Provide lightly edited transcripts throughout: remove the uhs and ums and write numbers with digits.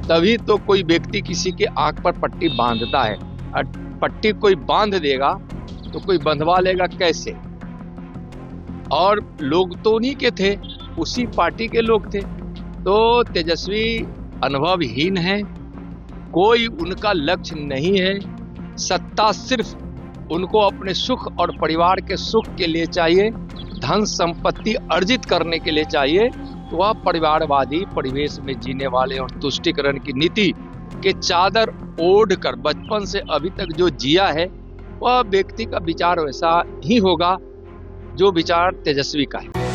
तभी तो कोई व्यक्ति किसी के आंख पर पट्टी बांधता है। और पट्टी कोई बांध देगा तो कोई बंधवा लेगा कैसे? और लोग तो उन्हीं के थे, उसी पार्टी के लोग थे। तो तेजस्वी अनुभवहीन है, कोई उनका लक्ष्य नहीं है। सत्ता सिर्फ उनको अपने सुख और परिवार के सुख के लिए चाहिए, धन संपत्ति अर्जित करने के लिए चाहिए। तो वह परिवारवादी परिवेश में जीने वाले और तुष्टीकरण की नीति के चादर ओढ़ कर बचपन से अभी तक जो जिया है, वह व्यक्ति का विचार वैसा ही होगा जो विचार तेजस्वी का है।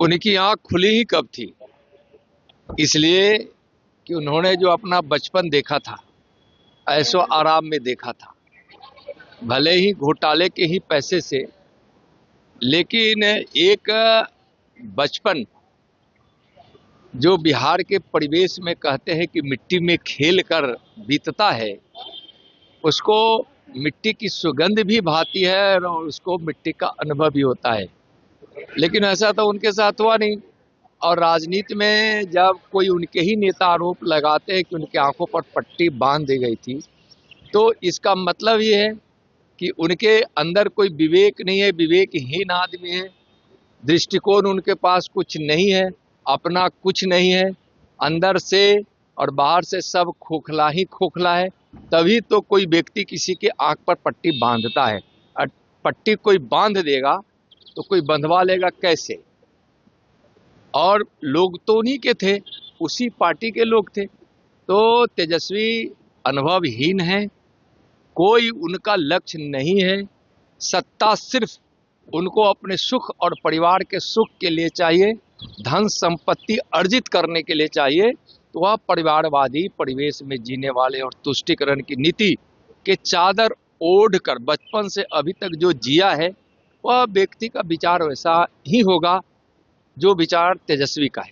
उनकी आंख खुली ही कब थी? इसलिए कि उन्होंने जो अपना बचपन देखा था, ऐशो आराम में देखा था, भले ही घोटाले के ही पैसे से, लेकिन एक बचपन जो बिहार के परिवेश में कहते हैं कि मिट्टी में खेल कर बीतता है, उसको मिट्टी की सुगंध भी भाती है और उसको मिट्टी का अनुभव भी होता है। लेकिन ऐसा तो उनके साथ हुआ नहीं। और राजनीति में जब कोई उनके ही नेता आरोप लगाते हैं कि उनकी आंखों पर पट्टी बांध दी गई थी, तो इसका मतलब ये है कि उनके अंदर कोई विवेक नहीं है, विवेकहीन आदमी है, दृष्टिकोण उनके पास कुछ नहीं है, अपना कुछ नहीं है, अंदर से और बाहर से सब खोखला ही खोखला है। तभी तो कोई व्यक्ति किसी के आंख पर पट्टी बांधता है। और पट्टी कोई बांध देगा तो कोई बंधवा लेगा कैसे? और लोग तो उन्हीं के थे, उसी पार्टी के लोग थे। तो तेजस्वी अनुभवहीन है, कोई उनका लक्ष्य नहीं है। सत्ता सिर्फ उनको अपने सुख और परिवार के सुख के लिए चाहिए, धन संपत्ति अर्जित करने के लिए चाहिए। तो वह परिवारवादी परिवेश में जीने वाले और तुष्टीकरण की नीति के चादर ओढ़ कर बचपन से अभी तक जो जिया है, वह व्यक्ति का विचार वैसा ही होगा जो विचार तेजस्वी का है।